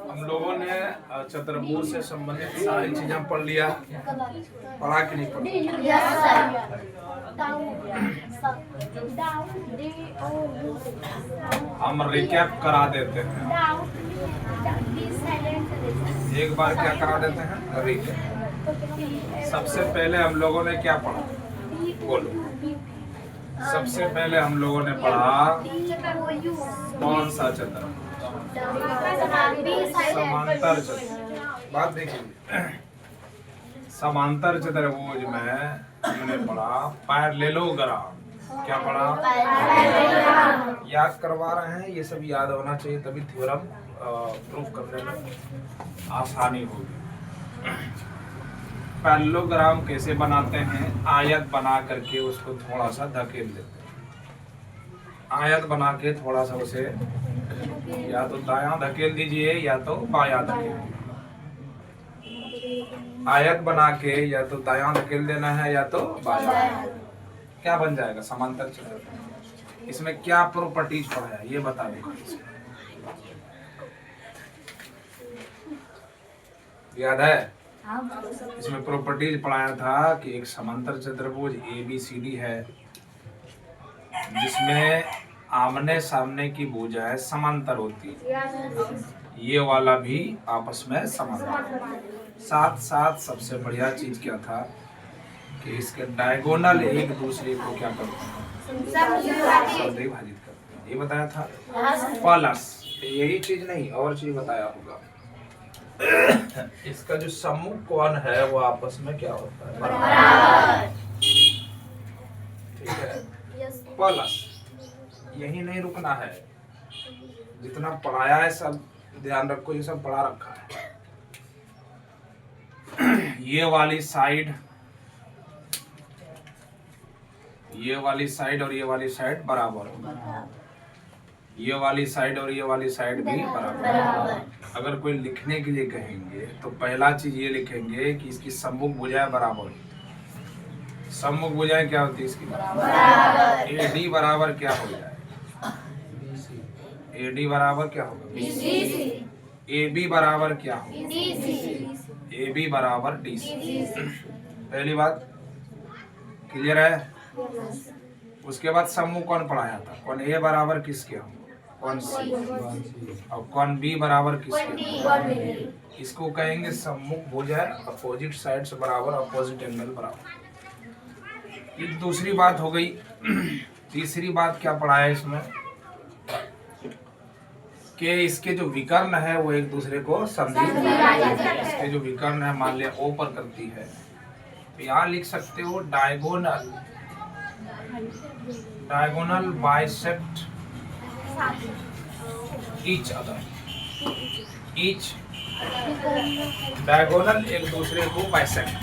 हम लोगों ने चतुर्भुज से संबंधित सारी चीजें पढ़ लिया, पढ़ा कि नहीं पढ़ा? हम रिकैप करा देते हैं, एक बार क्या करा देते हैं, रिकैप। सबसे पहले हम लोगों ने क्या पढ़ा, बोलो। सबसे पहले हम लोगों ने पढ़ा कौन सा चतुर्भुज? समांतर चतुर्भुज। बात देखिए, समांतर चतुर्भुज में हमने पढ़ा पैरेललोग्राम। क्या पढ़ा? याद करवा रहे हैं, ये सब याद होना चाहिए, तभी थ्योरम प्रूफ करने में आसानी होगी। पैरेललोग्राम कैसे बनाते हैं? आयत बना करके उसको थोड़ा सा धकेल देते हैं। आयत बना के थोड़ा सा उसे या तो दायां धकेल दीजिए या तो बायां धकेल दीजिए। आयत बना के या तो दायां धकेल देना है या तो बायां। क्या बन जाएगा? समांतर चतुर्भुज। इसमें क्या प्रॉपर्टीज पढ़ा है ये बता दो। याद है? इसमें प्रॉपर्टीज पढ़ाया था कि एक समांतर चतुर्भुज ABCD है जिसमें आमने सामने की भुजाएं समांतर होती है, ये वाला भी आपस में समांतर। साथ साथ सबसे बढ़िया चीज क्या था कि इसके डायगोनल एक दूसरे को क्या करते हैं, विभाजित करते हैं। ये बताया था। प्लस यही चीज नहीं और चीज बताया होगा। इसका जो सम्मुख कोण है वो आपस में क्या होता है, बराबर। ठीक है। प्लस यही नहीं रुकना है, जितना पढ़ाया है सब ध्यान रखो, ये सब पढ़ा रखा है। ये वाली साइड, ये वाली साइड और ये वाली साइड बराबर होगा। ये वाली साइड और ये वाली साइड भी बराबर। अगर कोई लिखने के लिए कहेंगे तो पहला चीज ये लिखेंगे कि इसकी सम्मुख भुजाएं बराबर। सम्मुख भुजाएं क्या होती है इसकी? बराबर। AD बराबर क्या हो जाए? AD बराबर क्या होगा? BC। AB बराबर क्या होगा? DC। AB बराबर DC। पहली बात क्लियर है? उसके बाद सम्मुख कौन पढ़ाया था? कौन A बराबर किसके होगा? कौन C। और कौन B बराबर किसके? इसको कहेंगे सम्मुख भुजाएं अपोजिट साइड से बराबर, अपोजिट एंगल बराबर। ये दूसरी बात हो गई। तीसरी बात क्या पढ़ाया इसमें कि इसके जो विकर्ण है वो एक दूसरे को संधि। इसके जो विकर्ण है, मान लिया O पर करती है, तो यहाँ लिख सकते हो diagonal bisect each other. Each diagonal एक दूसरे को बाइसेक्ट,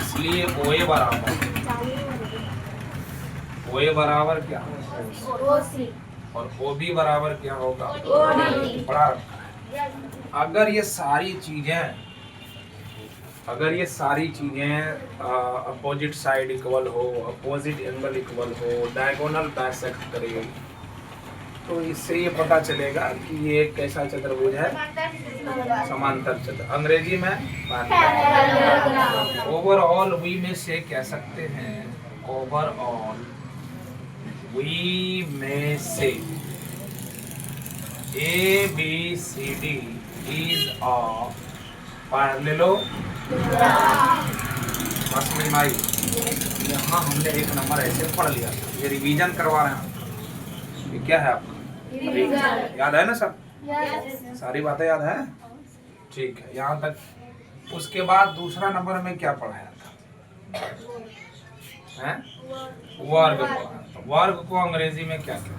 इसलिए OA बराबर क्या और OB बराबर क्या होगा? पढ़ा रखा है। अगर ये सारी चीजें अपोजिट साइड इक्वल हो, अपोजिट एंगल इक्वल हो, डायगोनल बाइसेक्ट करे, तो इससे ये पता चलेगा कि ये एक कैसा चतुर्भुज है, समांतर चतुर्भुज। अंग्रेजी में ओवरऑल वी में से कह सकते हैं, ओवरऑल वी में से ABCD is a parallelogram। बस में आई। यहाँ हमने एक नंबर ऐसे पढ़ लिया था, ये रिवीजन करवा रहे हैं। ये क्या है आपका? याद है ना सब? सारी बातें याद है? ठीक है, यहाँ तक। उसके बाद दूसरा नंबर में क्या पढ़ाया था? हैं? वर्ग। वर्ग को अंग्रेजी में क्या कहते हैं?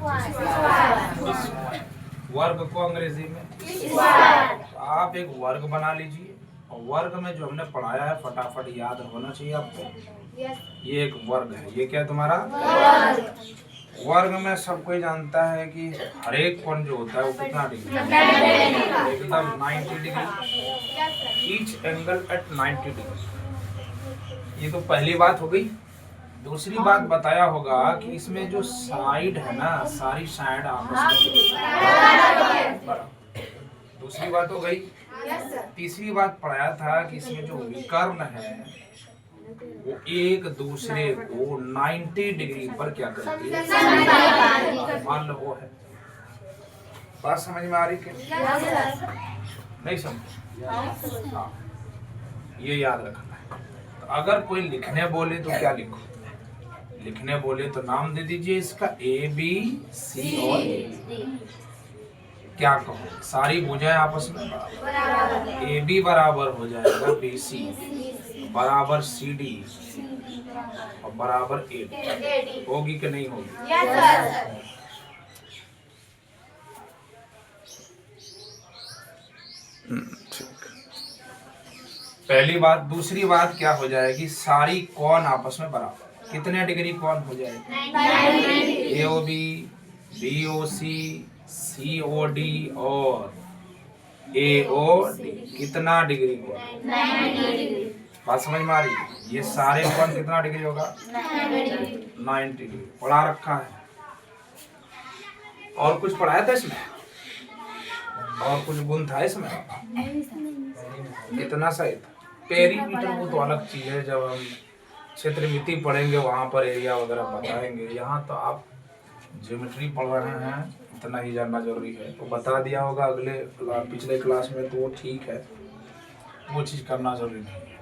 वर्ग को अंग्रेजी में आप एक वर्ग बना लीजिए, और वर्ग में जो हमने पढ़ाया है फटाफट याद होना चाहिए आपको। ये एक वर्ग है। ये क्या है तुम्हारा? वर्ग में सब कोई जानता है कि हर एक कोण जो होता है वो कितना डिग्री? एकदम 90 degree. Each angle at 90 degree. ये तो पहली बात हो गई। दूसरी बात बताया होगा कि इसमें जो साइड है ना, सारी साइड आपस में बराबर। दूसरी बात हो गई। तीसरी बात पढ़ाया था कि इसमें जो विकर्ण है वो एक दूसरे को 90 डिग्री पर क्या करती है, मान लो वो है। बात समझ में आ रही क्या? नहीं समझ? हाँ, ये याद रखना है। तो अगर कोई लिखने बोले तो क्या लिखो? लिखने बोले तो नाम दे दीजिए इसका ए बी सी और क्या कहो, सारी भुजाएं आपस में बराबर। ए बी बराबर हो जाएगा बी सी बराबर सी डी और बराबर ए डी। होगी कि नहीं होगी? पहली बात। दूसरी बात क्या हो जाएगी, सारी कौन आपस में बराबर। कितने डिग्री कौन हो जाएगी? AOB, BOC, COD और AOD कितना डिग्री कौन? 90। बात समझ में आ रही है? ये सारे कौन कितना डिग्री होगा? 90 डिग्री। पढ़ा रखा है। और कुछ पढ़ाया था इसमें? और कुछ गुण था इसमें? इतना सही था। पेरीमीटर वो तो अलग चीज है, जब हम क्षेत्रमिति पढ़ेंगे वहां पर एरिया वगैरह बताएंगे। यहाँ तो आप ज्योमेट्री पढ़ रहे हैं, इतना ही जानना जरूरी है। तो बता दिया होगा पिछले क्लास में, तो वो ठीक है, वो चीज़ करना जरूरी नहीं है।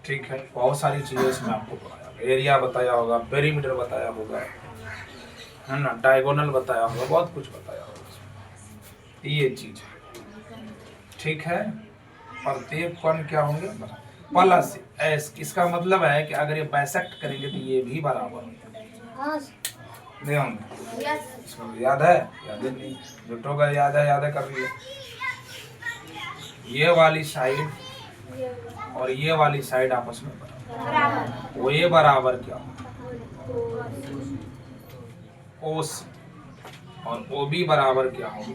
ठीक है, बहुत सारी चीज़ें इसमें आपको पढ़ाया। एरिया बताया होगा, पेरीमीटर बताया होगा, है ना, डायगोनल बताया होगा, बहुत कुछ बताया होगा। ये चीज़ है, ठीक है। प्रत्येक कौन क्या होंगे? Plus S. इसका मतलब है कि अगर ये बाइसेक्ट करेंगे तो ये भी बराबर नहीं होंगे। याद है? याद नहीं, जुटो का याद है कर लिए। ये वाली साइड और ये वाली साइड आपस में बराबर। वो ये बराबर क्या होगा? ओस। और OB बराबर क्या होगी?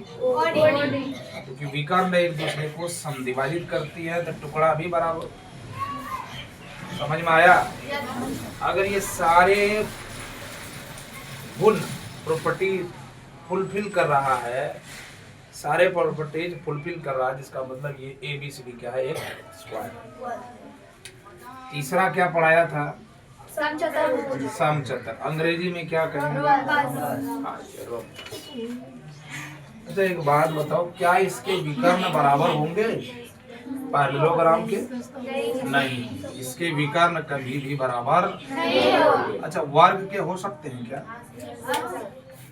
क्योंकि विकर्ण एक दूसरे को समद्विभाजित करती है, तो टुकड़ा भी बराबर। समझ में आया? अगर ये सारे गुण प्रॉपर्टी फुलफिल कर रहा है, सारे प्रॉपर्टीज फुलफिल कर रहा है, जिसका मतलब ये ABCD क्या है? एक स्क्वायर। तीसरा क्या पढ़ाया था? समचतुर। अंग्रेजी में क्या कहेंगे? अच्छा, एक बात बताओ, क्या इसके विकर्ण बराबर होंगे पैरेललोग्राम के? नहीं, इसके विकर्ण कभी भी बराबर नहीं। अच्छा, वर्ग के हो सकते हैं क्या?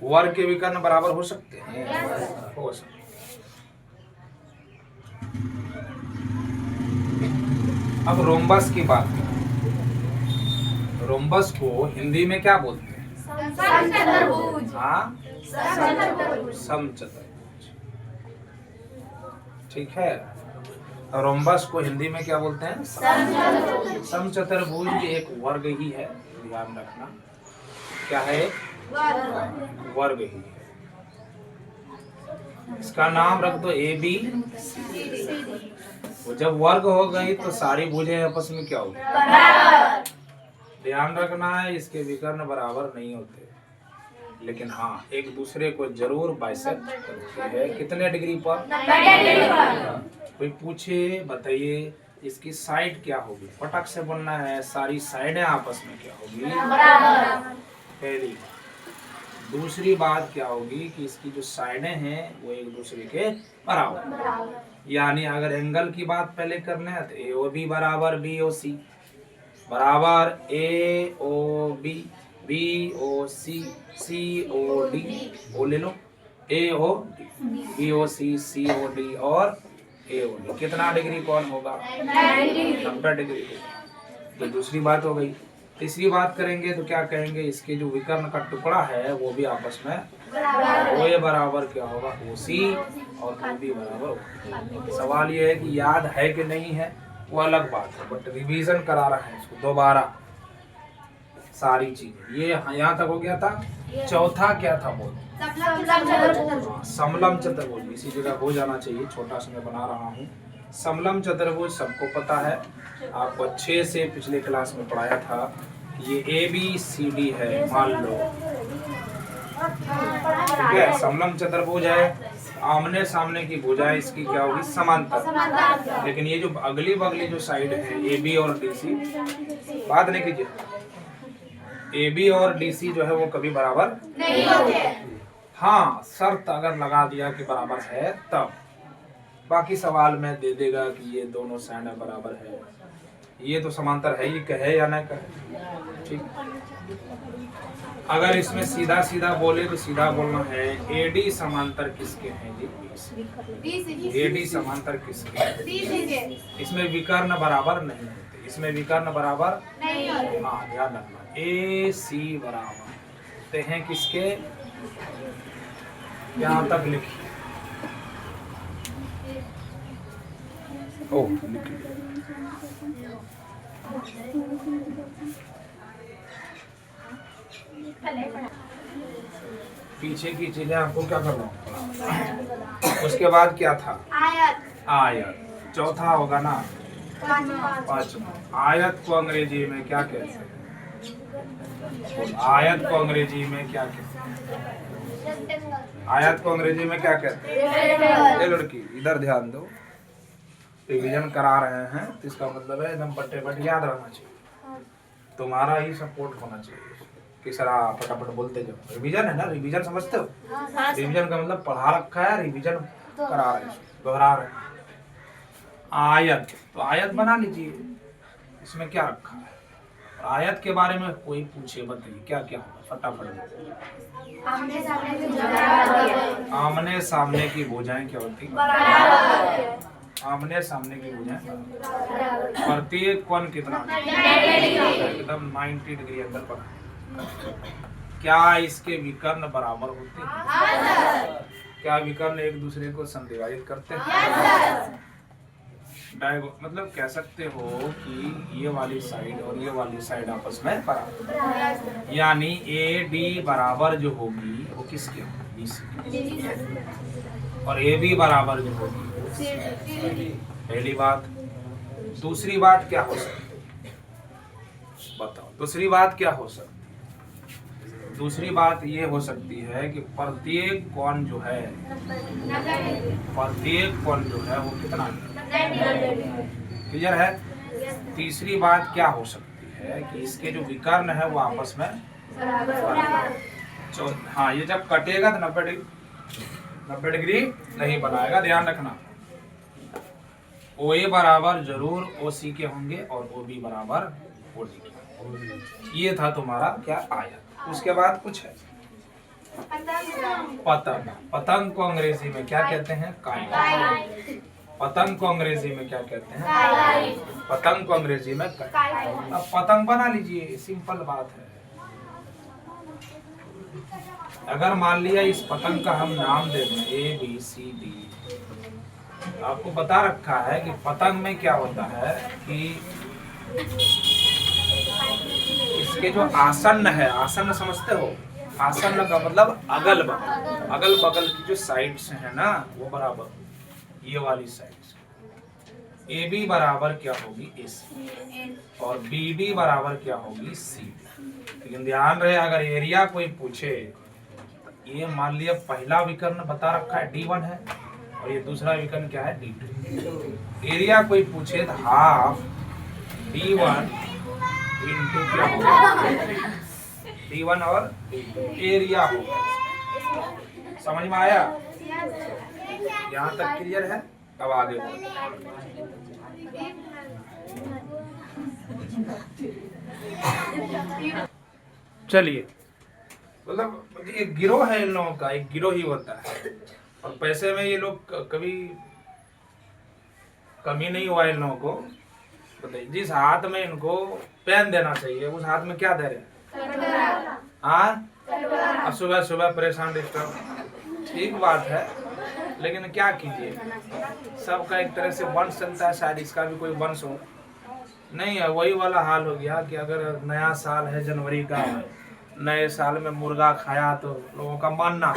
वर्ग के विकर्ण बराबर हो सकते हैं? हो सकते। अब रोम्बस की बात करें। रोम्बस को हिंदी में क्या बोलते हैं? समचतुर्भुज। हाँ, समचतुर्भुज। ठीक है। रोम्बस को हिंदी में क्या बोलते हैं? समचतुर्भुज एक वर्ग ही है, ध्यान रखना। क्या है? वर्ग ही है। इसका नाम रख दो AB। वो जब वर्ग हो गई तो सारी भुजें आपस में क्या होगी? ध्यान रखना है, इसके विकर्ण बराबर नहीं होते, लेकिन हाँ एक दूसरे को जरूर बाइसेक्ट करते हैं। कितने डिग्री पर? 90। कोई पूछे, बताइए इसकी साइड क्या होगी? फटक से बोलना है, सारी साइडें आपस में क्या होगी? बराबर। पहली बात। दूसरी बात क्या होगी कि इसकी जो साइडें हैं वो एक दूसरे के बराबर। यानी अगर एंगल की बात पहले करना है तो AOB बराबर BOC बराबर AOB BOC COD। वो ले लो, AOD BOC COD और AOD कितना डिग्री कौन होगा? 90 डिग्री। तो दूसरी बात हो गई। तीसरी बात करेंगे तो क्या कहेंगे? इसके जो विकर्ण का टुकड़ा है वो भी आपस में OA बराबर क्या होगा? OC और OB बराबर होगा। सवाल ये है कि याद है कि नहीं है, वो अलग बात है, बट रिवीजन करा रहा है इसको दोबारा सारी चीजें। ये यहाँ तक हो गया था। चौथा क्या था? बोल। समलम चतुर्भुज। इसी जगह हो जाना चाहिए, छोटा सा मैं बना रहा हूँ। समलम चतुर्भुज सबको पता है, आपको अच्छे से पिछले क्लास में पढ़ाया था ये ABCD है मान लो, ठीक है। समलंब चतुर्भुज है, आमने सामने की भुजाएं इसकी क्या होगी, समांतर। लेकिन ये जो अगली बगली जो साइड है AB और DC, बात नहीं कीजिए, AB और DC जो है वो कभी बराबर नहीं होते। हाँ, शर्त अगर लगा दिया कि बराबर है तब, बाकी सवाल में दे देगा कि ये दोनों साइड बराबर है, ये तो समांतर है, ये कहे या ना कहे, ठीक। अगर इसमें सीधा सीधा बोले तो सीधा बोलना है AD समांतर किसके हैं जी, AD समांतर किसके हैं। इसमें विकर्ण बराबर नहीं होते, इसमें विकर्ण बराबर नहीं होते। हाँ ध्यान रखना, AC बराबर ते हैं किसके, यहाँ तक लिखिए, ओह लिखिए, पीछे की चीजें आपको क्या करना होगा। उसके बाद क्या था, आयत। चौथा होगा ना पांचवा। आयत को अंग्रेजी में क्या कहते हैं, आयत को अंग्रेजी में क्या कहते हैं, आयत को अंग्रेजी में क्या कहते हैं। ये लड़की इधर ध्यान दो, रिवीजन करा रहे हैं तो इसका मतलब है एकदम पट्टे पट याद रहना चाहिए, तुम्हारा ही सपोर्ट होना चाहिए कि सर फटाफट बोलते जाओ। रिवीजन है ना, रिवीजन समझते हो, रिवीजन का मतलब पढ़ा रखा है, रिवीजन करा रहे हैं, दोहरा रहे हैं। आयत, तो आयत बना लीजिए, इसमें क्या रखा है। आयत के बारे में कोई पूछे बताइए क्या क्या होगा, फटाफट। आमने सामने की भुजाएं क्या होती है, आमने सामने की भुजाएं, प्रत्येक कोण कितना, एकदम 90 डिग्री अंदर पर। क्या इसके विकर्ण बराबर होते हैं, क्या विकर्ण एक दूसरे को समद्विभाजित करते हैं। मतलब कह सकते हो कि ये वाली साइड और ये वाली साइड आपस में बराबर, यानी AD बराबर जो होगी वो किसके होगी, BC, और AB बराबर जो होगी पहली बात। दूसरी बात क्या हो सकती है, बताओ दूसरी बात क्या हो सकती है। दूसरी बात ये हो सकती है कि प्रत्येक कोण जो है, प्रत्येक कोण जो है वो कितना, क्लियर है। तीसरी बात क्या हो सकती है कि इसके जो विकर्ण है वो आपस में हाँ, ये जब कटेगा तो 90 डिग्री नहीं बनाएगा, ध्यान रखना। OA बराबर जरूर OC के होंगे और OB बराबर OD के। ये था तुम्हारा क्या, आयत। उसके बाद कुछ है पतंग। पतंग को अंग्रेजी में क्या कहते हैं, काइट। पतंग को अंग्रेजी में क्या कहते हैं, पतंग को अंग्रेजी में काइट। अब पतंग बना लीजिए, सिंपल बात है। अगर मान लिया इस पतंग का हम नाम दे दें ABCD, आपको बता रखा है कि पतंग में क्या होता है कि इसके जो आसन्न है, आसन्न समझते हो, आसन्न का मतलब अगल बगल, अगल बगल की जो साइड्स है ना वो बराबर, ये वाली साइड्स। AB बराबर क्या होगी AC और BD बराबर क्या होगी CD। लेकिन ध्यान रहे अगर एरिया कोई पूछे, ये मान लिया पहला विकर्ण बता रखा है D1 है और ये दूसरा विकर्ण क्या है D2। एरिया कोई पूछे तो हाफ D1 इंटू क्या होगा, D1 और एरिया होगा। समझ में आया, यहाँ तक क्लियर है। अब आगे चलिए, मतलब एक गिरोह है इन लोगों का, एक गिरोह ही होता है और पैसे में ये लोग कभी कमी नहीं हुआ इन लोगों को। बताइए, जिस हाथ में इनको पेन देना चाहिए उस हाथ में क्या दे रहे हैं, हाँ, सुबह सुबह परेशान डिस्टर्ब, ठीक बात है, लेकिन क्या कीजिए, सबका एक तरह से वंश चलता है, शायद इसका भी कोई वंश हो। नहीं है, वही वाला हाल हो गया कि अगर नया साल है जनवरी का, नए साल में मुर्गा खाया तो लोगों का मानना,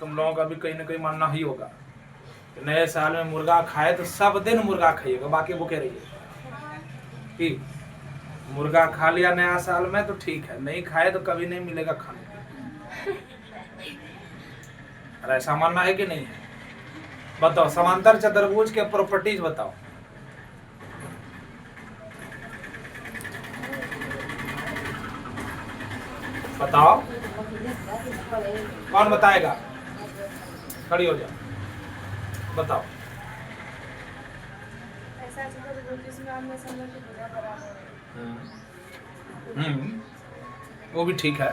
तुम लोगों का भी कहीं ना कहीं मानना ही होगा, नए साल में मुर्गा खाए तो सब दिन मुर्गा खाइएगा, बाकी भूखे रहिए। ठीक, मुर्गा खा लिया नया साल में तो ठीक है, नहीं खाए तो कभी नहीं मिलेगा खाने। अरे ऐसा मानना है कि नहीं है? बताओ समांतर चतुर्भुज के प्रॉपर्टीज बताओ। बताओ कौन बताएगा? खड़ी हो जाओ, बताओ। वो भी ठीक है,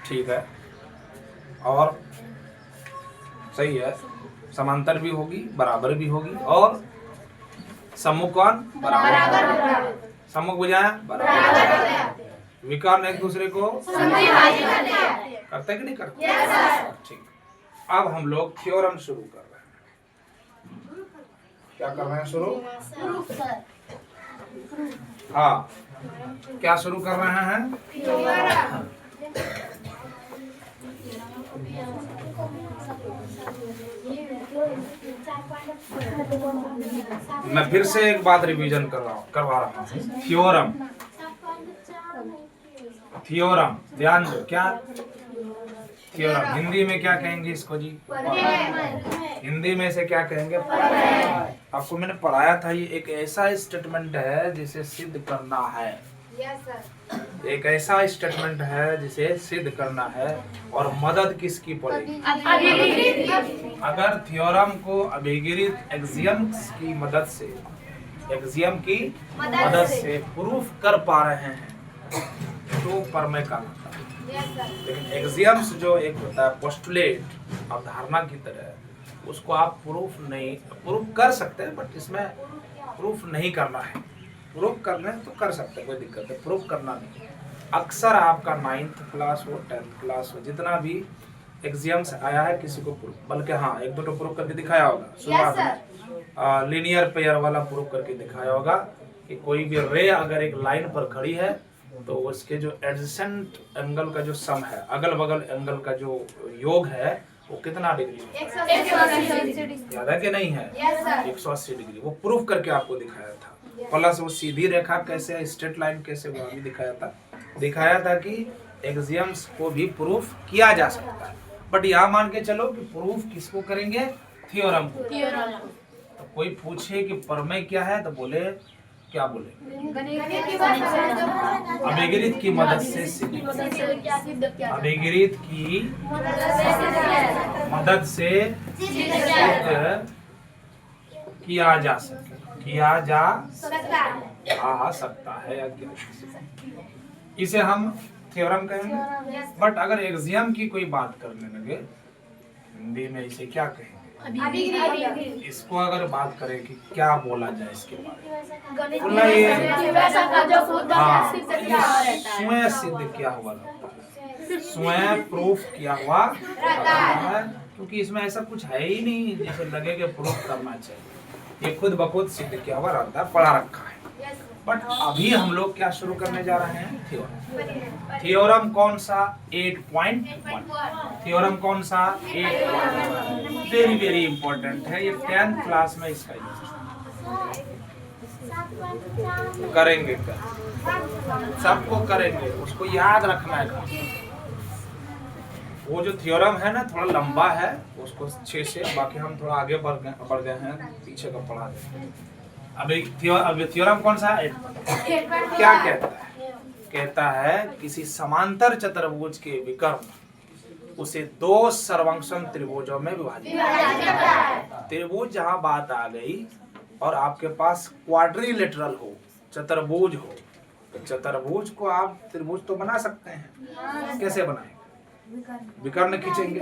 ठीक है, और सही है। समांतर भी होगी, बराबर भी होगी, और सम्मुख कौन? बराबर। सम्मुख बुझाया बराबर। विकर्ण एक दूसरे को करते कि नहीं करते? ठीक। अब हम लोग थ्योरम शुरू कर रहे हैं। क्या कर रहे हैं शुरू? हाँ, क्या शुरू कर रहे हैं? मैं फिर से एक बात रिवीजन करवा रहा हूँ। थ्योरम, थ्योरम ध्यान दो। क्या थ्योरम? हिंदी में क्या कहेंगे इसको जी? हिंदी में से क्या कहेंगे? आपको मैंने पढ़ाया था, ये एक ऐसा स्टेटमेंट है जिसे सिद्ध करना है। एक ऐसा स्टेटमेंट है जिसे सिद्ध करना है, और मदद किसकी पड़ेगी? अगर थ्योरम को अभिगिरित एक्सियम्स की मदद से, एक्सियम की मदद से प्रूफ कर पा रहे हैं तो प्रमेय का मतलब है। लेकिन एक्सियम्स जो एक होता है पोस्टुलेट, अवधारणा की तरह, उसको आप प्रूफ कर सकते हैं, बट इसमें प्रूफ नहीं करना है। प्रूफ करना है तो कर सकते हैं, कोई दिक्कत है, प्रूफ करना नहीं। अक्सर आपका 9th क्लास हो, 10th क्लास हो, जितना भी एक्सियम्स आया है किसी को प्रूफ, बल्कि हाँ एक दो तो प्रूफ करके दिखाया होगा शुरुआत में। लीनियर पेयर वाला प्रूफ करके दिखाया होगा कि कोई भी रे अगर एक लाइन पर खड़ी है तो उसके जो एडजेसेंट एंगल का जो सम है, अगल बगल एंगल का जो योग है, वो कितना डिग्री है? 180। याद है कि नहीं है? 180 डिग्री। वो प्रूफ करके आपको दिखाया था। प्लस वो सीधी रेखा कैसे, स्ट्रेट लाइन कैसे, वो भी दिखाया था कि एक्सियम्स को भी प्रूफ किया जा सकता है। बट यहाँ मान के चलो कि प्रूफ किसको करेंगे? थ्योरम को। तो कोई पूछे कि प्रमेय क्या है तो बोले, क्या बोले? अभिगिरित की मदद से सिद्ध, अभिगिरित की मदद से सिद्ध किया जा सकता है या क्या, इसे हम थ्योरम कहेंगे। बट अगर एक्सियम की कोई बात करने लगे, हिंदी में इसे क्या कहेंगे? इसको अगर बात करें कि क्या बोला जाए इसके बारे में, बोलना ये स्वयं सिद्ध किया हुआ रहता है, स्वयं प्रूफ किया हुआ रहता है, क्योंकि इसमें ऐसा कुछ है ही नहीं जैसे लगे कि प्रूफ करना चाहिए। ये खुद ब खुद सिद्ध किया हुआ रहता है, पढ़ा रखा है। बट अभी हम लोग क्या शुरू करने जा रहे हैं? थ्योरम। थ्योरम कौन सा? 8.1। थ्योरम कौन सा? 8.1। वेरी वेरी इंपॉर्टेंट है, ये 10th क्लास में इसका यूज करेंगे, सबको करेंगे, उसको याद रखना है। वो जो थ्योरम है ना थोड़ा लंबा है, उसको 6 से, बाकी हम थोड़ा आगे बढ़ गए हैं, पीछे का पढ़ा दें। अभी थ्योरम कौन सा है? क्या कहता है? कहता है किसी समांतर चतुर्भुज के विकर्ण उसे 2 सर्वंक्षम त्रिभुजों में विभाजित। त्रिभुज जहां बात आ गई और आपके पास क्वाड्रिलेटरल हो, चतुर्भुज हो, तो चतुर्भुज को आप त्रिभुज तो बना सकते हैं। कैसे बनाएंगे? विकर्ण खींचेंगे,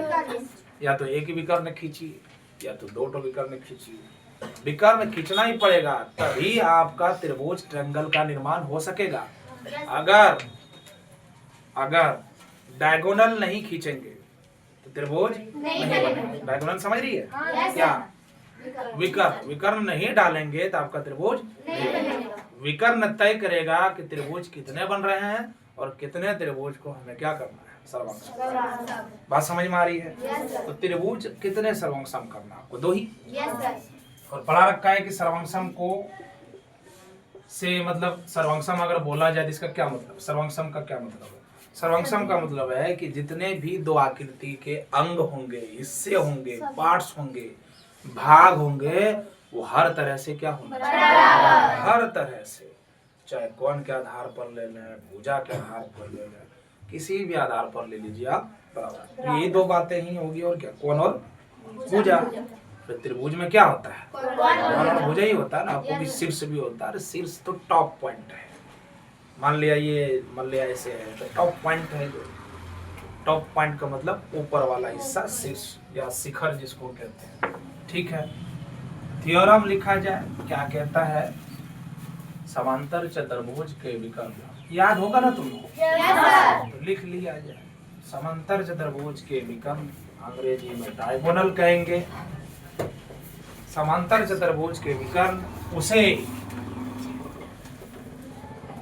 या तो एक ही विकर्ण खींचिए या तो 2 विकर्ण खींचिए। विकर्ण खींचना ही पड़ेगा, तभी आपका त्रिभुज ट्रायंगल का निर्माण हो सकेगा। अगर डायगोनल नहीं खींचेंगे तो त्रिभुज नहीं बनेगा। डायगोनल समझ रही है क्या? विकर्ण नहीं डालेंगे तो आपका त्रिभुज नहीं बनेगा। विकर्ण तय करेगा कि त्रिभुज कितने बन रहे हैं और कितने त्रिभुज को हमें क्या करना है? सर्वंक्षम। बात समझ में आ रही है? तो त्रिभुज कितने सर्वंक्षम करना? आपको 2 ही। और पढ़ा रखा है कि सर्वंक्षम को से मतलब सर्वंक्षम अगर बोला जाए तो इसका क्या मतलब, सर्वंक्षम का क्या मतलब है? सर्वंक्षम का मतलब है कि जितने भी दो आकृति के अंग होंगे, हिस्से होंगे, पार्ट्स होंगे, भाग होंगे, वो हर तरह से क्या होंगे, हर तरह से, चाहे कौन के आधार पर ले लें, भुजा के आधार पर ले लें, किसी भी आधार पर ले लीजिए आप, बराबर। यही दो बातें ही होगी और क्या, कौन और भुजा। फिर त्रिभुज में क्या होता है, कौन और भुजा ही होता है ना। आपको भी शीर्ष भी होता है, शीर्ष तो टॉप पॉइंट है। मान लिया ऐसे है तो टॉप पॉइंट है। जो टॉप पॉइंट का मतलब ऊपर वाला हिस्सा, शीर्ष या शिखर जिसको कहते हैं। ठीक है, थ्योरम लिखा जाए, क्या कहता है, समांतर चतुर्भुज के विकर्ण, याद होगा ना तुमको, तो लिख लिया जाए। समांतर चतुर्भुज के विकर्ण अंग्रेजी में डायगोनल कहेंगे। समांतर चतुर्भुज के विकर्ण उसे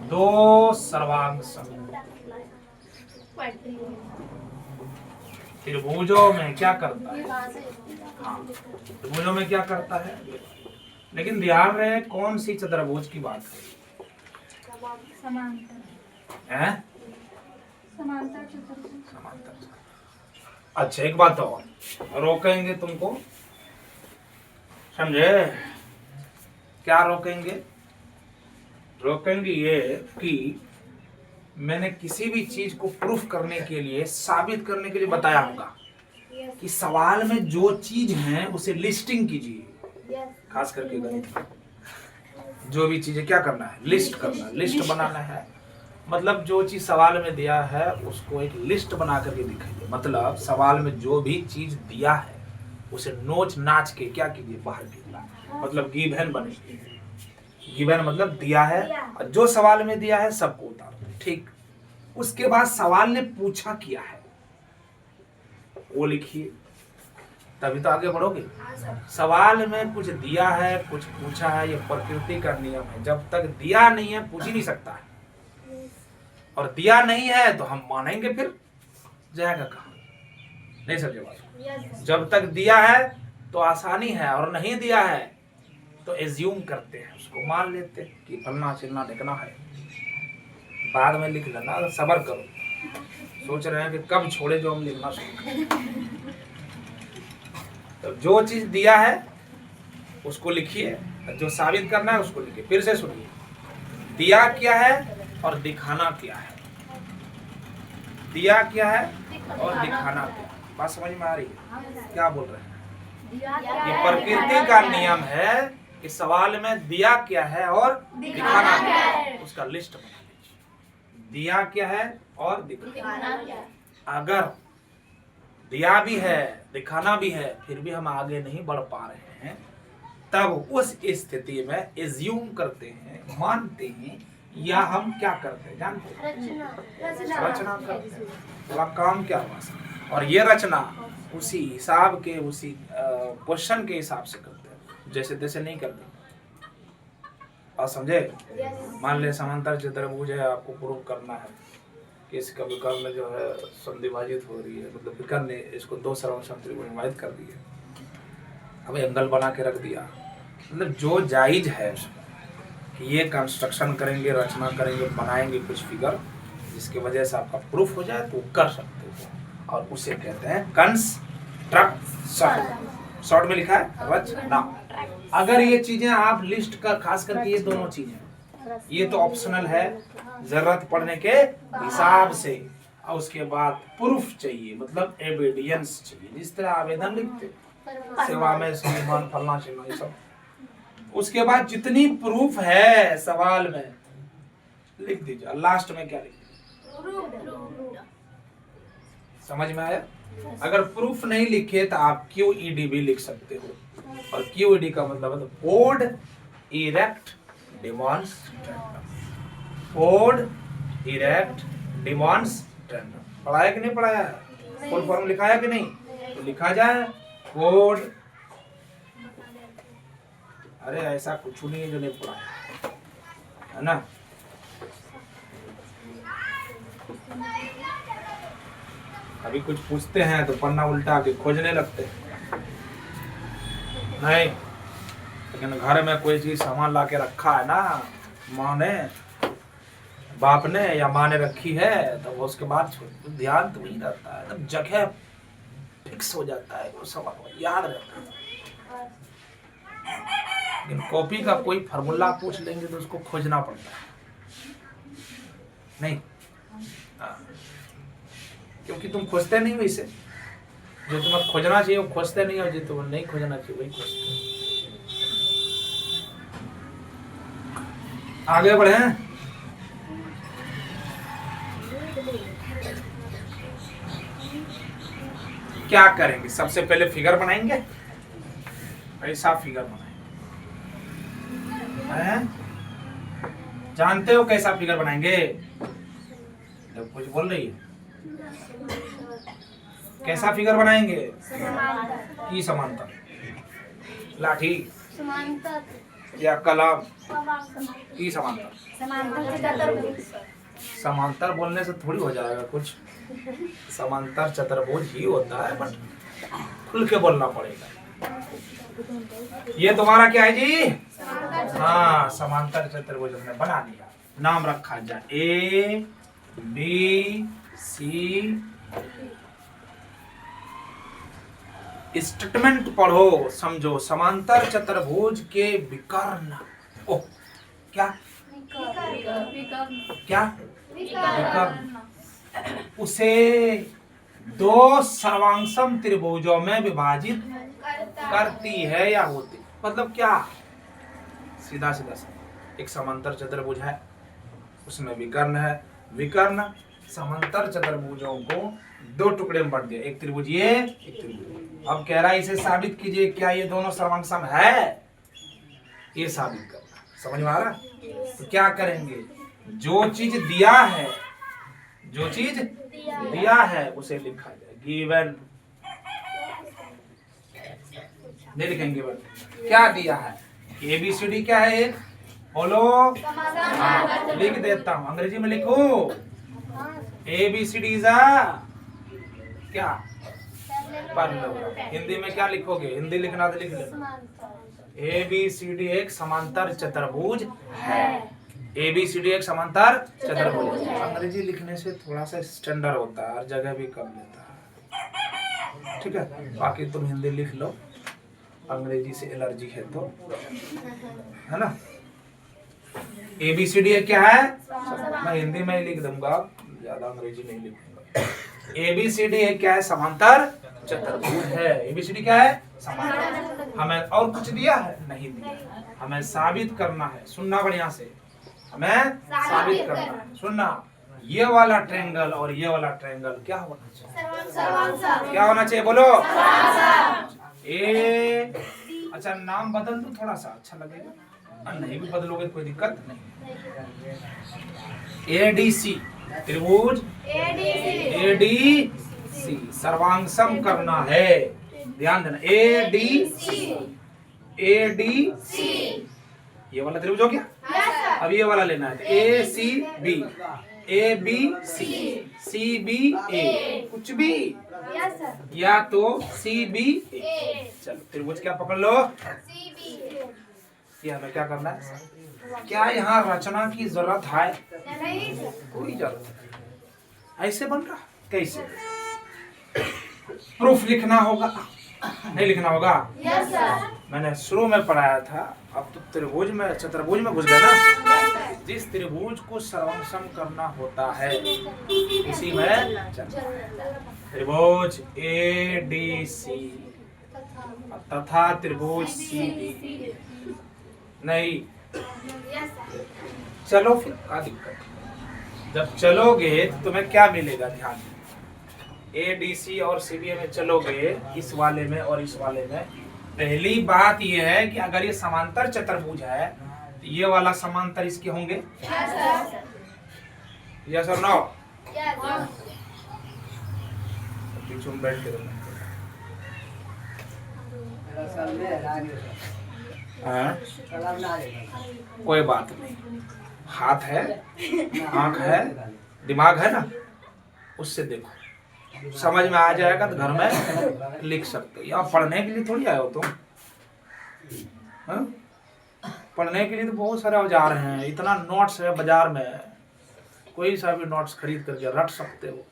दो सर्वांग समूह त्रिभुजों में क्या करता है, हाँ त्रिभुजों में क्या करता है। लेकिन ध्यान रहे कौन सी चतुर्भुज की बात है, समांतर समांतर। अच्छा एक बात और, रोकेंगे तुमको, समझे, क्या रोकेंगे, रोकेंगे ये कि मैंने किसी भी चीज को प्रूफ करने के लिए, साबित करने के लिए बताया होगा कि सवाल में जो चीज है उसे लिस्टिंग कीजिए। खास करके गणित में जो भी चीजें क्या करना है, लिस्ट करना, लिस्ट बनाना है। मतलब जो चीज सवाल में दिया है उसको एक लिस्ट बना करके दिखाइए। मतलब सवाल में जो भी चीज दिया है उसे नोच नाच के क्या कीजिए, बाहर कीजिए। मतलब गिवन बनेगी। गिवन मतलब दिया है और जो सवाल में दिया है सबको उतारो। ठीक, उसके बाद सवाल ने पूछा किया है वो लिखिए, तभी तो आगे बढ़ोगे। सवाल में कुछ दिया है, कुछ पूछा है, ये प्रकृति का नियम है। जब तक दिया नहीं है पूछ ही नहीं सकता है, और दिया नहीं है तो हम मानेंगे फिर जाएगा कहाँ, नहीं समझे बात। जब तक दिया है तो आसानी है, और नहीं दिया है तो एज्यूम करते हैं, उसको मान लेते हैं कि फलना चिलना लिखना है, बाद में लिख लेना, सब्र करो। सोच रहे हैं कि कब छोड़े जो हम लिखना शुरू करें। तो जो चीज दिया है उसको लिखिए, जो साबित करना है उसको लिखिए। फिर से सुनिए, दिया क्या है और दिखाना क्या है, दिया क्या है और दिखाना क्या है। बात समझ में आ रही है, क्या बोल रहे हैं। ये प्रकृति का नियम है कि सवाल में दिया क्या है और दिखाना क्या है, उसका लिस्ट बना लीजिए। दिया क्या है और दिखाना क्या है। अगर दिया भी है दिखाना भी है फिर भी हम आगे नहीं बढ़ पा रहे हैं, तब उस स्थिति में एज्यूम करते हैं, मानते हैं, या हम क्या करते हैं जानते हैं, रचना करते हैं। थोड़ा काम क्या हुआ, और ये रचना उसी हिसाब के, उसी क्वेश्चन के हिसाब से करते हैं, जैसे तैसे नहीं करते। और समझे, मान ले समांतर चतुर्भुज है, आपको प्रूव करना है कि इसका विकर्ण जो है संधिभाजित हो रही है, मतलब विकर्ण ने इसको दो सर्वसम त्रिभुज में विभाजित कर दिया, अब एंगल बना के रख दिया। मतलब जो जायज है कि ये कंस्ट्रक्शन करेंगे, रचना करेंगे, बनाएंगे कुछ फिगर जिसकी वजह से आपका प्रूफ हो जाए तो कर सकते हो, और उसे कहते हैं कंस्ट्रक्शन। शॉर्ट में लिखा है रचना। अगर ये चीजें आप लिस्ट का, खास करके ये दोनों चीजें, ये तो ऑप्शनल है जरूरत पड़ने के हिसाब से, और उसके बाद प्रूफ चाहिए, मतलब एविडेंस चाहिए। जिस तरह आवेदन लिखते सेवा में श्रीमान फलना चिलना ये सब, उसके बाद जितनी प्रूफ है सवाल में लिख दीजिए, लास्ट में क्या लिखिए, समझ में आया। अगर प्रूफ नहीं लिखे तो आप QED भी लिख सकते हो, और QED का मतलब है कोड इरेक्ट डेमोन्स्ट्रेंडम। कोड इरेक्ट डेमोन्स्ट्रेंडम पढ़ाया कि नहीं पढ़ाया, फुल फॉर्म लिखाया कि नहीं, तो लिखा जाए कोड। अरे ऐसा कुछ नहीं है जो नहीं पढ़ाया है ना। अभी कुछ पूछते हैं तो पन्ना उल्टा के खोजने लगते हैं, नहीं। लेकिन घर में कोई चीज सामान ला के रखा है ना, माँ ने, बाप ने या माँ ने रखी है, तो वो उसके बाद ध्यान तो नहीं रहता है, तब जगह फिक्स हो जाता है, वो सब याद रहता है। लेकिन कॉपी का कोई फार्मूला पूछ लेंगे तो उसको खोजना पड़ता है, नहीं? क्योंकि तुम खोजते नहीं वैसे, जो तुम्हें खोजना चाहिए वो खोजते नहीं, और जो तुम्हें नहीं खोजना चाहिए वही खोजते। आगे बढ़े। क्या करेंगे? सबसे पहले फिगर बनाएंगे, ऐसा फिगर बनाएंगे। जानते हो कैसा फिगर बनाएंगे? जब कुछ बोल रही है, कैसा फिगर बनाएंगे? की समांतर, लाठी या कलम की समांतर। समांतर बोलने से थोड़ी हो जाएगा कुछ, समांतर चतुर्भुज ही होता है, बट खुल के बोलना पड़ेगा। ये तुम्हारा क्या है जी? हाँ, समांतर चतुर्भुज हमने बना लिया, नाम रखा जाए ए बी सी। स्टेटमेंट पढ़ो, समझो। समांतर चतुर्भुज के विकर्ण, ओ क्या क्या विकर्ण, उसे दो सर्वांगसम त्रिभुजों में विभाजित करती है या होती। मतलब क्या? सीधा सीधा एक समांतर चतुर्भुज है, उसमें विकर्ण है, विकर्ण समांतर चतुर्भुजों को दो टुकड़े में बांट दिया, एक त्रिभुज ये, एक त्रिभुज। अब कह रहा है इसे साबित कीजिए, क्या ये दोनों सर्वांगसम है? ये साबित करना, समझ में आ रहा? तो क्या करेंगे? जो चीज दिया है, जो चीज दिया है उसे लिखा जाए, गिवन। नहीं लिखेंगे, क्या दिया है? ABCD क्या है? एक बोलो। लिख देता हूं, अंग्रेजी में लिखो। ABCD इज क्या? पढ़ लो। हिंदी में क्या लिखोगे? हिंदी लिखना तो लिख लो। ABCD एक समांतर चतुर्भुज है। ABCD एक समांतर चतुर्भुज। अंग्रेजी लिखने से थोड़ा सा स्टैंडर्ड होता है और जगह भी कम लेता है, ठीक है? बाकी तुम हिंदी लिख लो, अंग्रेजी से एलर्जी है तो, है ना? ABCD क्या है? मैं हिंदी में ही लिख दूंगा, ज्यादा अंग्रेजी नहीं लिखूंगा। ABCD क्या है? समांतर चतुर्भुज है। ABCD क्या है? समांतर। हमें और कुछ दिया है? नहीं दिया। हमें साबित करना है, सुनना बढ़िया से, हमें साबित करना है, सुनना। ये वाला ट्रायंगल और ये वाला ट्रायंगल क्या होना चाहिए? क्या होना चाहिए? बोलो। अच्छा, नाम बदल दो थोड़ा सा, अच्छा लगेगा। नहीं भी बदलोगे कोई दिक्कत नहीं। ADC त्रिभुज, ADC सर्वांगसम करना है, ध्यान देना। ADC ये वाला त्रिभुज हो गया। अब ये वाला लेना है, ACB, ABC, CBA, कुछ भी या तो CBA। चलो त्रिभुज क्या पकड़ लो? ये हमें क्या करना है? क्या यहाँ रचना की जरूरत है? कोई जरूरत नहीं। ऐसे बन रहा, कैसे? प्रूफ लिखना होगा, नहीं लिखना होगा? मैंने शुरू में पढ़ाया था, अब तो त्रिभुज में, चतुर्भुज में घुस गया ना। जिस त्रिभुज को सर्वांगसम करना होता है उसी में त्रिभुज ADC तथा त्रिभुज CB। नहीं चलो फिर, क्या दिक्कत? जब चलोगे तो तुम्हें क्या मिलेगा? ध्यान, ADC और CBA में चलोगे, इस वाले में और इस वाले में। पहली बात यह है कि अगर ये समांतर चतुर्भुज है तो ये वाला समांतर इसके होंगे। यस और नो? पीछे में बैठ के कोई बात नहीं, हाथ है, आंख है, दिमाग है ना, उससे देखो, समझ में आ जाएगा तो घर में लिख सकते हो। यहाँ पढ़ने के लिए थोड़ी आए हो तुम, पढ़ने के लिए तो बहुत सारे औजार हैं, इतना नोट्स है बाजार में, कोई सा भी नोट्स खरीद करके रट सकते हो।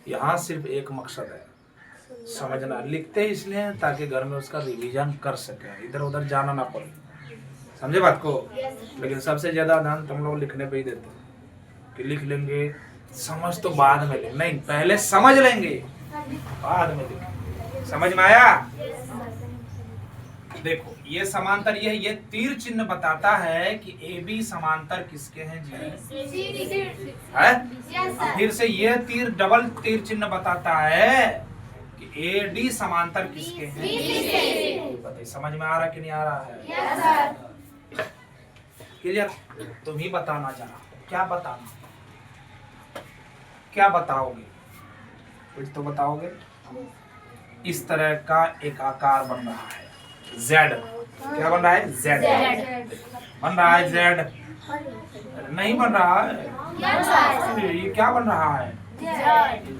यहाँ सिर्फ एक मकसद है, समझना। लिखते ही इसलिए हैं ताकि घर में उसका रिवीजन कर सके, इधर उधर जाना ना पड़े, समझे बात को। लेकिन सबसे ज्यादा ध्यान तुम लोग लिखने पे ही देते हो कि लिख लेंगे, समझ तो बाद में लेंगे, नहीं पहले समझ लेंगे बाद में लिखेंगे। समझ में आया? देखो ये समांतर, ये तीर चिन्ह बताता है कि ए बी समांतर किसके हैं जी, है? फिर से ये तीर डबल तीर चिन्ह बताता है कि ए डी समांतर किसके हैं। बताइए समझ में आ रहा कि नहीं आ रहा है? क्लियर? तुम ही बताना जरा, क्या बताना, क्या बताओगे? कुछ तो बताओगे। इस तरह का एक आकार बन रहा है Z, क्या बन रहा है? Z बन रहा है। Z नहीं बन रहा है, ये क्या बन रहा है?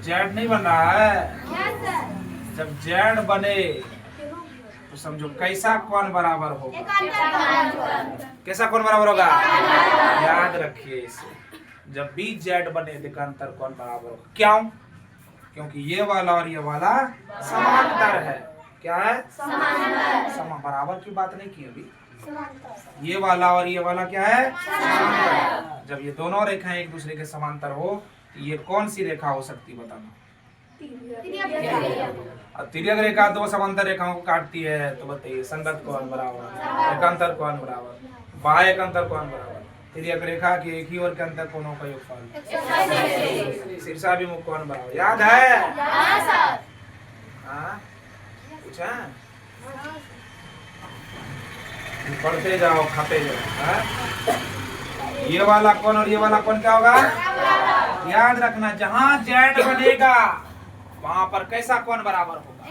Z नहीं बन रहा है। जब Z बने तो समझो कैसा कौन बराबर होगा, कैसा कौन बराबर होगा, याद रखिए इसे। जब भी Z बने तो अंतर कौन बराबर होगा। क्यों? क्योंकि ये वाला और ये वाला समांतर है। क्या है? समांतर। बराबर की बात नहीं की अभी। ये वाला और ये वाला क्या है? समांतर। जब ये दोनों रेखाएं एक दूसरे के समांतर हो तो ये कौन सी रेखा हो सकती, बताना। तिर्यक रेखा दो समांतर रेखाओं को काटती है, तो बताइए संगत कौन बराबर, एकांतर कौन बराबर, बाह्य एकांतर कौन बराबर। तिर्यक रेखा के एक ही ओर के अंतर कोणों का योगफल, शीर्षाभिमुख कौन बराबर। याद है? कुछ है? पढ़ते जाओ, खाते जाओ। ये वाला कौन और ये वाला कौन क्या होगा, याद रखना। जहां Z बनेगा वहां पर कैसा कौन बराबर होगा।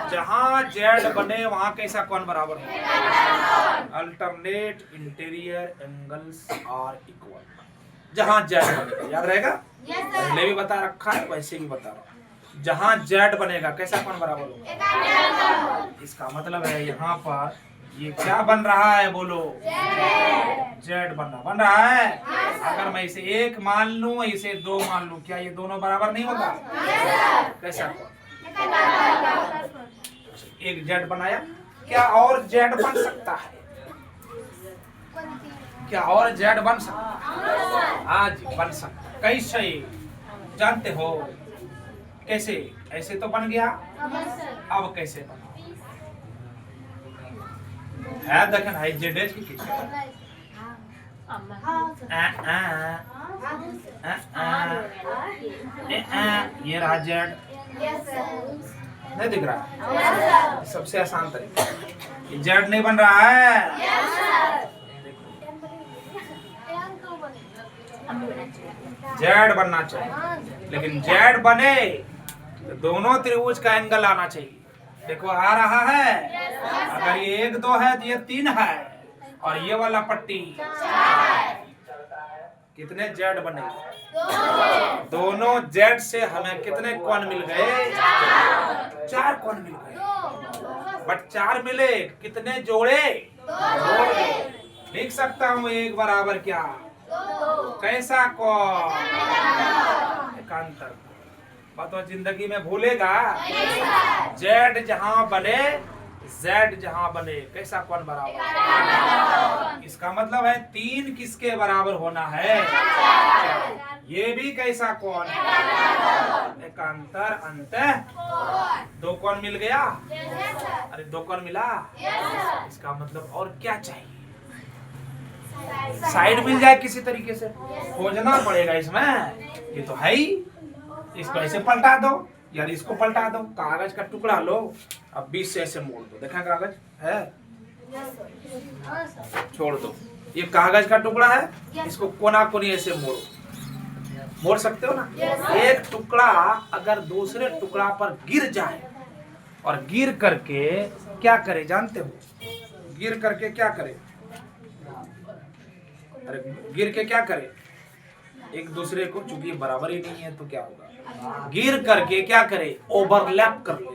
जहां Z बने वहां कैसा कौन बराबर होगा। Alternate interior angles are equal. जहां Z बनेगा, याद रहेगा, पहले भी बता रखा है वैसे भी बता रहा हूं। जहां Z बनेगा कैसा कौन बराबर होगा। इसका मतलब है यहाँ पर ये क्या बन रहा है, बोलो। Z बन रहा है। अगर मैं इसे 1 मान लूं, इसे 2 मान लूं, क्या ये दोनों बराबर नहीं होगा। कैसा कौन, एक Z बनाया, क्या और Z बन सकता है? क्या और Z बन सकता है? आज बन सकता। कैसे जानते हो? कैसे? ऐसे तो बन गया, अब कैसे बना है? देखन है जेड की किस ये रहा जेड, नहीं दिख रहा? सबसे आसान तरीका, जेड नहीं बन रहा है। जेड बनना चाहिए, लेकिन जेड बने तो दोनों त्रिभुज का एंगल आना चाहिए। देखो आ रहा है। अगर ये 1 2 है तो ये 3 है, और ये वाला पट्टी कितने जेड बने? दोनों जेड से हमें कितने कोण मिल गए? 4 कोण मिल गए। बट 4 मिले, कितने जोड़े? लिख सकता हूँ 1 बराबर क्या, कैसा कोण, एकांतर। बताओ जिंदगी में भूलेगा? जेड जहां बने, जेड जहां बने, कैसा कोण बराबर। इसका मतलब है 3 किसके बराबर होना है? ये भी कैसा कोण, एकांतर अंतः 2 कोण मिल गया। अरे 2 कोण मिला, इसका मतलब और क्या चाहिए? साइड मिल जाए किसी तरीके से, खोजना पड़ेगा इसमें। ये तो है ही। इसको ऐसे पलटा दो, यार इसको पलटा दो, कागज का टुकड़ा लो, अब 20 से ऐसे मोड़ दो। देखा कागज है, छोड़ दो। ये कागज का टुकड़ा है, इसको कोना कोनी ऐसे मोड़ सकते हो ना। एक टुकड़ा अगर दूसरे टुकड़ा पर गिर जाए, और गिर करके क्या करे जानते हो? गिर करके क्या करे? अरे गिर के क्या करे? एक दूसरे को, चूंकि बराबर ही नहीं है तो क्या होगा, गिर करके क्या करे? ओवरलैप कर ले,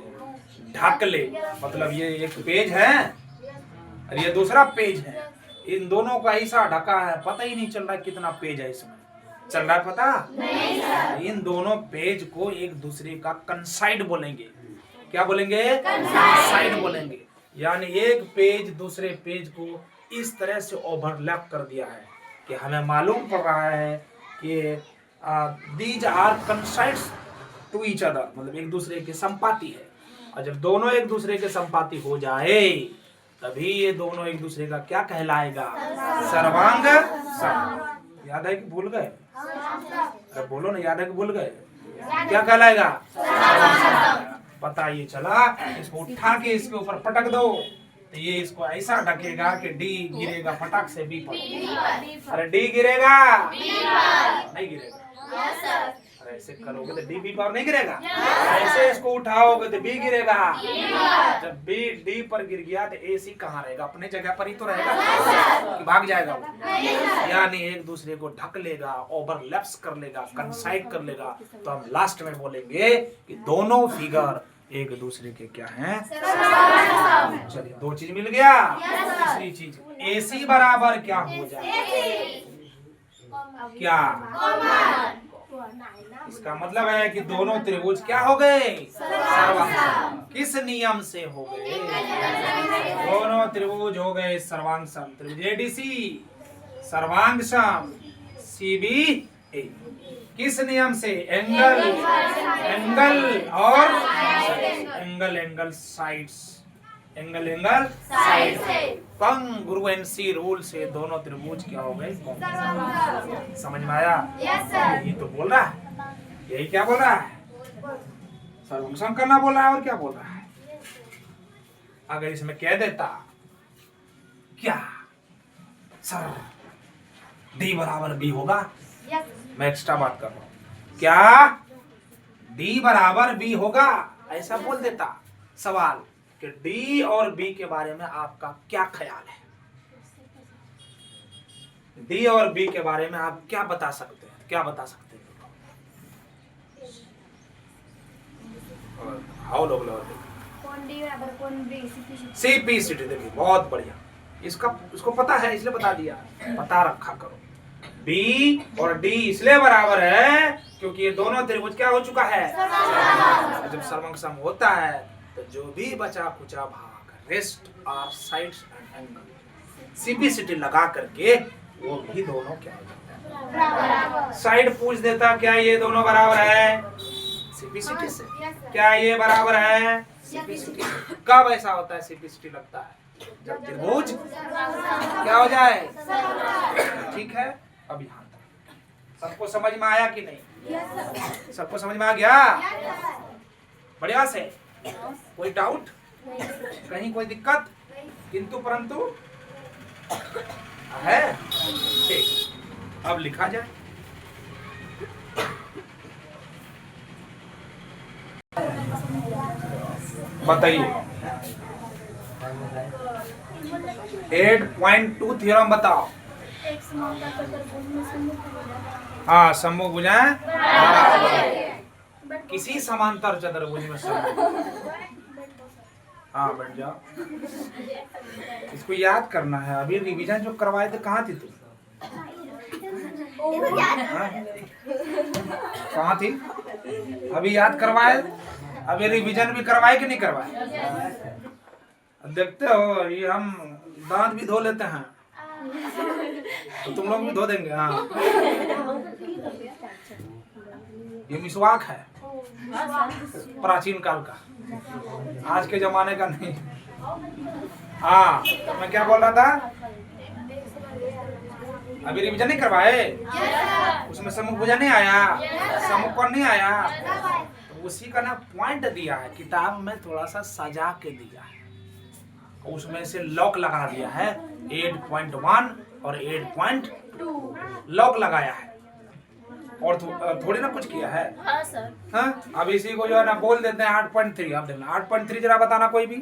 ढक ले। मतलब ये एक पेज है, और ये दूसरा पेज है। इन दोनों का ऐसा ढका है, पता ही नहीं चल रहा कितना पेज है इसमें। चल रहा है पता? नहीं। इन दोनों पेज को एक दूसरे का कंसाइड बोलेंगे। क्या बोलेंगे? कंसाइड बोलेंगे। यानी एक पेज दूसरे पेज को इस तरह से ओवरलैप कर दिया है कि हमें मालूम पड़ रहा है कि these are coincides to each other, मतलब एक दूसरे के संपाती है। और जब दोनों एक दूसरे के संपाती हो जाए तभी ये दोनों एक दूसरे का क्या कहलाएगा? सर्वांग सम। याद है कि भूल गए? अरे बोलो ना, याद है कि भूल गए? क्या कहलाएगा? पता ये चला। इसको उठा के इसके ऊपर पटक दो तो ये इसको ऐसा ढकेगा कि डी गिरेगा फटाक से बी पर। अरे डी गिरेगा? नहीं गिरेगा। ऐसे करोगे तो डी बी पर नहीं गिरेगा। ऐसे इसको उठाओगे तो बी गिरेगा। जब बी डी पर गिर गया तो ए सी कहाँ रहेगा? अपने जगह पर ही तो रहेगा कि भाग जाएगा वो? यानी एक दूसरे को ढक लेगा, ओवरलैप्स कर लेगा, कंसाइड कर लेगा। तो हम लास्ट में बोलेंगे कि दोनों फिगर एक दूसरे के क्या हैं? चलिए, दो चीज मिल गया। तीसरी चीज ए सी बराबर क्या हो जाए? क्या? इसका मतलब है कि दोनों त्रिभुज क्या हो गए? सर्वांग। किस नियम से हो गए? दोनों त्रिभुज हो गए सर्वांग सम। त्रिभुज एडीसी सर्वांग सम, सीबीए। किस नियम से? एंगल एंगल और angle sides. Angle side congruency rule से दोनों त्रिभुज क्या हो गए? समझ में आया? यही तो बोल रहा है। यही क्या बोल रहा है? सर्वांग सम करना बोल रहा है। और क्या बोल रहा है? अगर इसमें कह देता क्या सर डी बराबर बी होगा, मैं एक्स्ट्रा बात कर रहा हूं, क्या डी बराबर बी होगा, ऐसा बोल देता सवाल कि डी और बी के बारे में आपका क्या ख्याल है? डी और बी के बारे में आप क्या बता सकते हैं? क्या बता सकते हैं? हाउ लोग सीपीसीटी। देखिए बहुत बढ़िया, इसको पता है इसलिए बता दिया, पता रखा करो। बी और डी इसलिए बराबर है क्योंकि ये दोनों त्रिभुज क्या हो चुका है? जब सर्वांग सम होता है तो जो भी बचा कुचा भाग, rest of sides and angle, CPCT लगा करके वो भी दोनों क्या हो जाता है? साइड पूछ देता क्या ये दोनों बराबर है? सीपीसीटी से। क्या ये बराबर है? सीपीसीटी। कब ऐसा होता है सीपीसीटी लगता है? जब त्रिभुज क्या हो जाए? ठीक है, अब यहाँ तक सबको समझ में आया कि नहीं? सबको समझ में आ गया? बढ़िया से। कोई डाउट? कहीं कोई दिक्कत? किंतु परंतु है? ठीक, अब लिखा जाए। बताइए 8.2 थ्योरम बताओ। हाँ, सम्मुख भुजाएं किसी समांतर चतुर्भुज में सम्मुख। हाँ बैठ जाओ। इसको याद करना है। अभी रिवीजन जो करवाए थे कहाँ थी तुम? कहाँ थी? अभी याद करवाए, अभी रिवीजन भी करवाए कि नहीं करवाए? देखते हो ये हम दांत भी धो लेते हैं तो तुम लोग भी धो देंगे। हाँ, ये मिसवाक है, प्राचीन काल का, आज के जमाने का नहीं। हाँ, तो मैं क्या बोल रहा था? अभी रिवीजन नहीं करवाए? उसमें सम्मुख भुजा नहीं आया, सम्मुख कोण नहीं आया, तो उसी का ना पॉइंट दिया है किताब में, थोड़ा सा सजा के दिया है। उसमें से लॉक लगा दिया है 8.1 और 8.2 लॉक लगाया है, और थोड़ी ना कुछ किया है। हाँ सर। हाँ, अब इसी को जो है ना बोल देते हैं 8.3। अब देखना 8.3 जरा बताना कोई भी।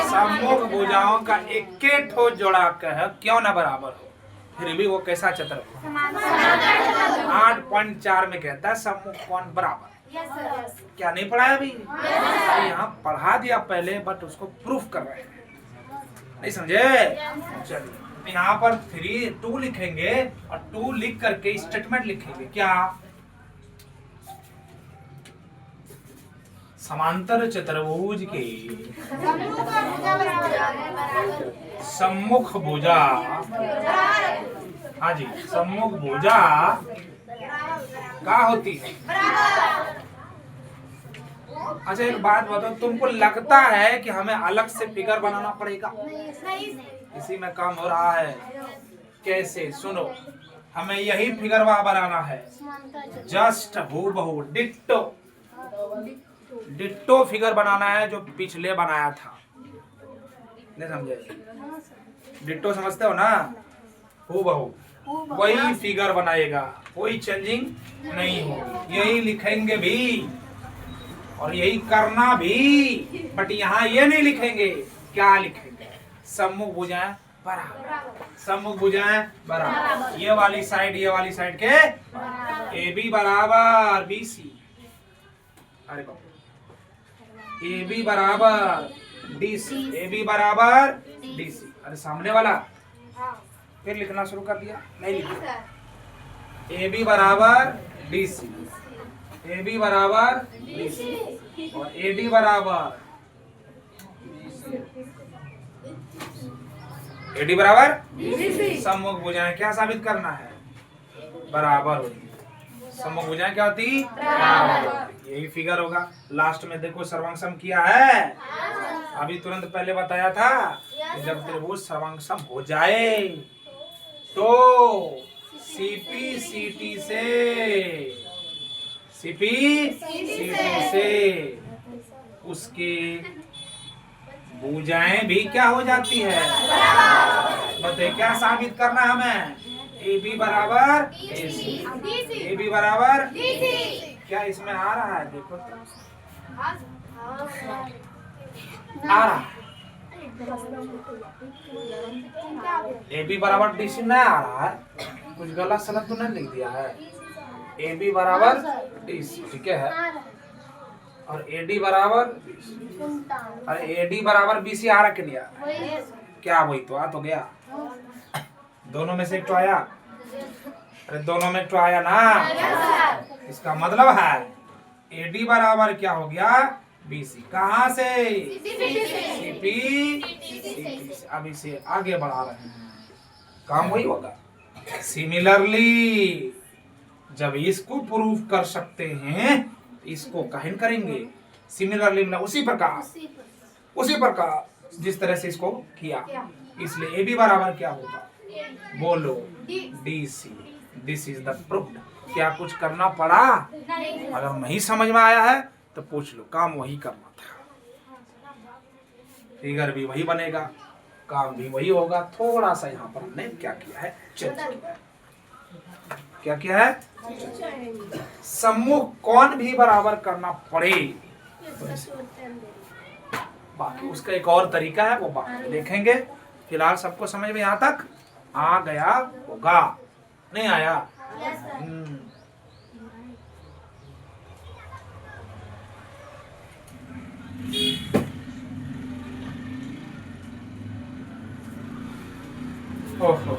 सम्मुख भुजाओं का इक्के ठोस जोड़ा कह क्यों ना बराबर हो, फिर भी वो कैसा चतुर्भुज? 8.4 में कहता है सम्मुख कोण बराबर। क्या नहीं पढ़ाया अभी? अरे यहाँ पढ़ा दिया पहले, बट उसको प्रूफ कर रहे हैं, नहीं समझे? चलिए यहाँ पर 2 लिखेंगे और 2 लिख करके स्टेटमेंट लिखेंगे। क्या? समांतर चतुर्भुज के सम्मुख भुजा, हाँ जी, सम्मुख भुजा क्या होती है? अच्छा एक बात बताओ, तुमको लगता है कि हमें अलग से फिगर बनाना पड़ेगा? इसी में काम हो रहा है। कैसे? सुनो, हमें यही फिगर वहां बनाना है, जस्ट हूबहू डिट्टो डिट्टो फिगर बनाना है जो पिछले बनाया था। नहीं समझे? डिट्टो समझते हो ना? हूबहू वही फिगर बनाएगा, कोई चेंजिंग नहीं होगी, यही लिखेंगे भी और यही करना भी। बट यहाँ ये नहीं लिखेंगे। क्या लिखेंगे? सम्मुख भुजाएं बराबर, सम्मुख भुजाएं बराबर, ये वाली साइड के ए बी बराबर बी सी, अरे बाप, ए बी बराबर डी सी, ए बी बराबर डी सी। अरे सामने वाला फिर लिखना शुरू कर दिया, नहीं लिखा। ए बी बराबर डी सी, ए बी बराबर डी सी और ए डी बराबर ए डी बराबर सम्मुख भुजाएं क्या साबित करना है? बराबर होती। सम्मुख भुजाएं क्या होती? बराबर। यही फिगर होगा। लास्ट में देखो सर्वांगसम किया है, अभी तुरंत पहले बताया था कि जब त्रिभुज सर्वांगसम हो जाए तो सीपी सीटी से उसके भुजाएं भी क्या हो जाती है? बताइए क्या साबित करना है हमें? ए बी बराबर ए सी, ए बी बराबर क्या इसमें आ रहा है? देखो तो आ रहा है। ए बी बराबर डी सी नहीं आ रहा है, कुछ गलत सलत तो नहीं लिख दिया है? ए बी बराबर डी सी, ठीक है, और ए डी बराबर, अरे ए डी बराबर बी सी आ रहा कि नहीं आ रहा? क्या वही तो आ तो गया, दोनों में से एक तो आया। अरे दोनों में एक तो आया ना, इसका मतलब है ए डी बराबर क्या हो गया? B C. कहाँ से? सीपी सीपी से। अब इसे आगे बढ़ा रहे हैं, काम वही होगा। सिमिलरली जब इसको प्रूफ कर सकते हैं इसको कहन करेंगे सिमिलरली, मतलब उसी प्रकार जिस तरह से इसको किया। इसलिए ए बी बराबर क्या होगा? बोलो D C. This is the proof. क्या कुछ करना पड़ा? अगर नहीं समझ में आया है तो पूछ लो, काम वही करना था, फिगर भी वही बनेगा, काम भी वही होगा। थोड़ा सा यहाँ पर हमने क्या किया है? चेंज किया है। क्या किया है? सम्मुख कौन भी बराबर करना पड़े तो बाकी उसका एक और तरीका है, वो बाकी देखेंगे। फिलहाल सबको समझ में यहाँ तक आ गया होगा? नहीं आया? ओहो।